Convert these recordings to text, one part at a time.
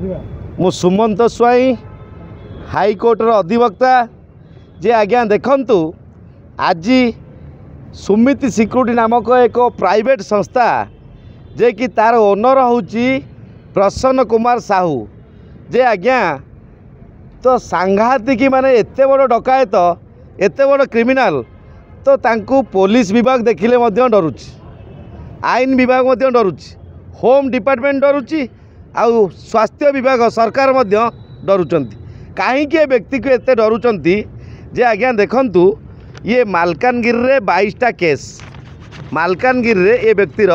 मु सुमंत स्वाई हाईकोर्टर अधिवक्ता जे आज्ञा देखंतु आज सुमिति सिक्यूरिटी नामक एक प्राइवेट संस्था जे कि तार ओनर होची प्रसन्न कुमार साहू जे आज्ञा तो सांघातिक माने एते बड़ डकायत एते बड़ क्रिमिनाल तो तांकू पुलिस विभाग देखिले मध्य डरुची आईन विभाग मध्य डरुची होम डिपार्टमेंट डरुची आउ स्वास्थ्य विभाग सरकार मध्य डरुचंती कहीं व्यक्ति को एते डरुचंती जे आज्ञा देखंतु ये मालकानगिरी रे 22टा केस मालकानगिरी रे ये व्यक्तिर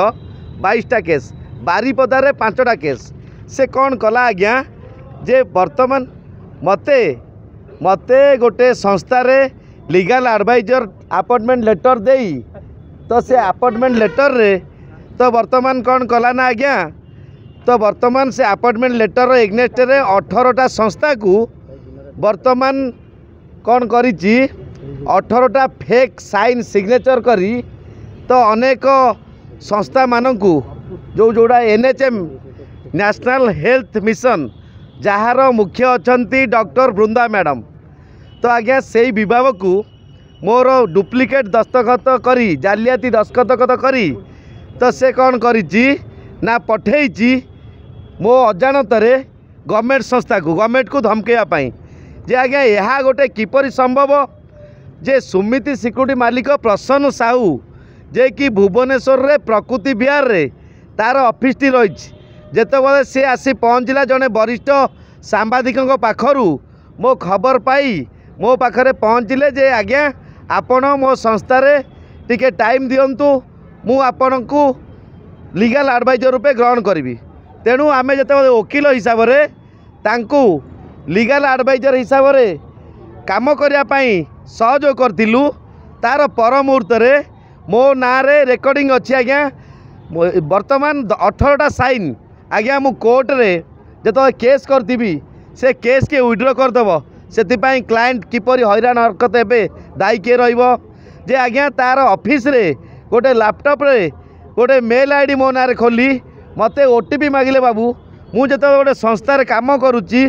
22टा केस बारीपदा रे 5टा केस से कौन कला आज्ञा जे वर्तमान मते मते गोटे संस्था रे लीगल एडवाइजर अपॉइंटमेंट लेटर देई तो से अपॉइंटमेंट लेटर रे तो वर्तमान कौन कला ना आज्ञा तो वर्तमान से अपॉइंटमेंट लेटर एग्नेस्ट रे 18टा संस्था को वर्तमान कौन करिछि 18टा फेक साइन सिग्नेचर करी तो अनेक संस्था मानकू जो जोड़ा NHM national health mission jar मुख्य अछंती डॉक्टर बृंदा मैडम तो आज्ञा से विभाग को मोर डुप्लिकेट दस्तखत करी जालियाती दस्तखत करी तो से कौन करिछि ना पठेइछि मो अजाणतरे गवर्नमेंट संस्था को गवर्नमेंट को धमकेया पाई जे आज्ञा यह गोटे किपरि संभव जे सुमिति सिक्यूरिटी मालिक प्रसन्न साहू जे कि भुवनेश्वर रे प्रकृति विहार रे तार ऑफिस टी रही जेतेबेले से आसी पहुँचला जड़े वरिष्ठ सांबादिकों पाखरु मो खबर पाई मो पाखरे पहुँचले जे आज्ञा आपण मो संस्था रे टिके टाइम दियंतु मु आपण को लीगल एडवाइजर रूपे ग्रहण करी तेणु आमे जेतेबेले वकील हिसाब रे तांकू लीगल एडवाइजर हिसाब रे काम करिया पाई सहयोग करथिलु तार पर मुहूर्त रे मो ना रे रेकर्डिंग अच्छी आज्ञा वर्तमान 18टा साइन आज्ञा मु कोर्ट रे जो केस करथिबी से केस के विड्रॉ करदेव से क्लाएंट किपरि हैरान हरकत एबे दायी किए रहिबो जे आज्ञा तार ऑफिस रे गोटे लैपटॉप रे गोटे मेल आईडी मो ना रे खोली मते ओटीपी मागिले बाबू मु जतो गोटे संस्था रे काम करूची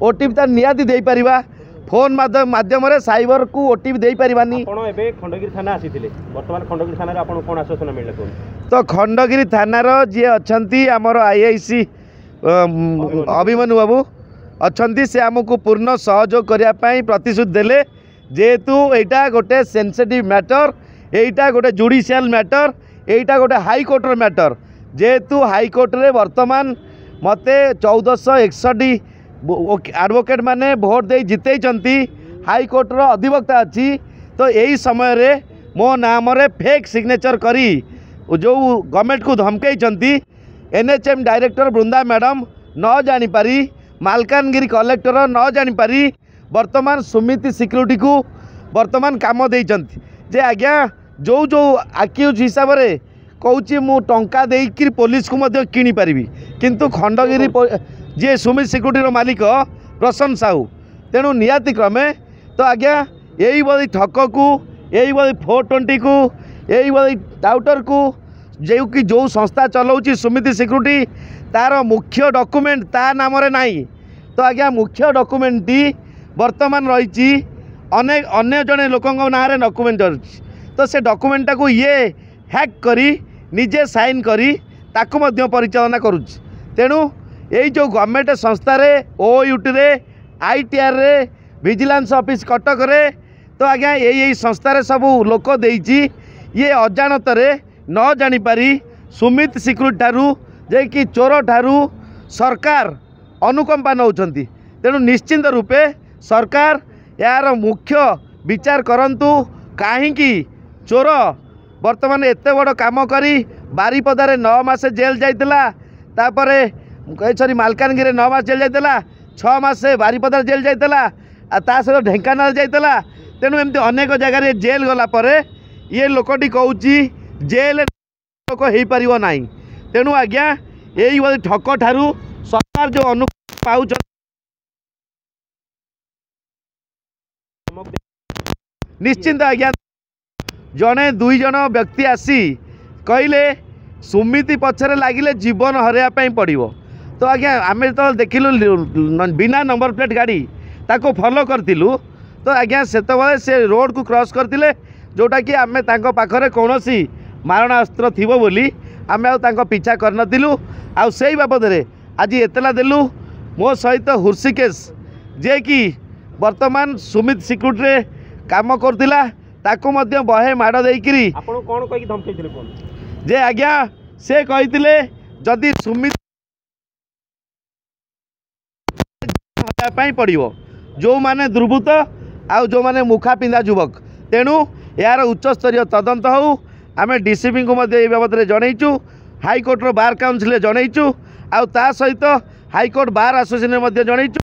ओटीपी तार नियादी देई परिबा फोन माध्यम साइबर को ओटीपी दे पारिबानी एबे खंडगिरी थाना आसीथिले वर्तमान खंडगिरी थाना रे आपन कोन आश्वासन मिलले कोन तो खंडगिरी थाना रो जे अछंती हमर आईआईसी अभिमन्यु बाबू अछंती से हमको पूर्ण सहयोग करिया पई प्रतिश्रुति देले जेतु एटा गोटे सेंसिटिव मैटर एटा गोटे जुडिशियल मैटर एटा गोटे हाई कोर्ट रो मैटर जेतु हाई कोर्ट रे वर्तमान मते 1461 एडवोकेट माने भोट दे जिते हाई कोर्ट रो अधिवक्ता अच्छी तो यही समय रे मो नाम रे फेक सिग्नेचर करी जो गवर्नमेंट को धमकई NHM डायरेक्टर बृंदा मैडम न जानीपारी मालकानगिरी कलेक्टर न जानीपारी वर्तमान सुमिति सिक्यूरिटी को वर्तमान काम देइचंती जे आज्ञा जो जो आक्यूज हिसाब रे कहूँ मु टंका देकर पुलिस को मध्य किनी पारिबी किंतु खंडगिरी जे सुमित सिक्यूरिटी मालिक प्रसन्न साहू तेणु नियाति क्रमे तो आज्ञा यही बड़ी ठक को यही बड़ी 420 को यही बड़ी टाउटर को जो कि जो संस्था चलाऊँगी सुमिति सिक्यूरिटी तार मुख्य डॉक्यूमेंट ता नाम रे नहीं तो आज्ञा मुख्य डॉक्यूमेंट टी वर्तमान रही अनेक अन्य जड़े लोक ना डॉक्यूमेंट रही तो से डॉक्यूमेंटा को ये हैक करी निजे साइन करी ताकू मध्य परिचालना करुच्ची तेणु यही जो गवर्नमेंट संस्था रे OUT रे ITR रे विजिलेंस ऑफिस कटक रे तो आज्ञा यही संस्था रे सबू लोक देइची ये अजाणत रे न जानीपारी सुमित सिक्यूरिटी ठारू जे कि चोर ठारू सरकार अनुकंपा नौचंती तेणु निश्चिंत रूपे सरकार यार मुख्य विचार करंतु काहींकी चोर वर्तमान एते बड़ काम करी बारीपदा रे 9 मास जेल जाइतिला तापरे सॉरी मालकानगिरी 9 मास जेल जाइतिला 6 मास से बारीपदा जेल जाइतिला ता सहित ढेंकानाल जाइतिला तेणु एमती अनेक जगह जेल गला परे ये लोकटी कहूची जेल लोक हो पारिबो नाही तेणु आज्ञा यही बड़ी ठक ठारू सरकार जो अनु पाउछ निश्चिंत आज्ञा जड़े 2 जन व्यक्ति आसी कहले सुमिति पछरे लगिले जीवन हरैया पड़ो तो आज्ञा आम जो देखिलु बिना नंबर प्लेट गाड़ी ताको फॉलो करतिलु तो आज्ञा से रोड को क्रॉस करते जोटा कि आम पाखरे कौन मारणास्त्र थी बोली आम पीछा करनलु आउ से बाबद आज एतला देलु मो सहित हुर्षिकेश जे कि वर्तमान सुमित सिक्यूरिटी रे काम करतिला ताको मध्य बहे माड़ देकरी आपण कोन कहि धमकेइथिले कोन जे आज्ञा से कहिथिले जदि सुमित पड़ो जो माने दुर्बृत्त आउ जो माने मुखा पिंधा युवक तेणु यार उच्चस्तरीय तदंत हो आम डीसीपी को ए बाबद जनईचु हाईकोर्टर बार काउंसिल जनईचु आउ ता सहित हाईकोर्ट बार एसोसिएशन जनईचु।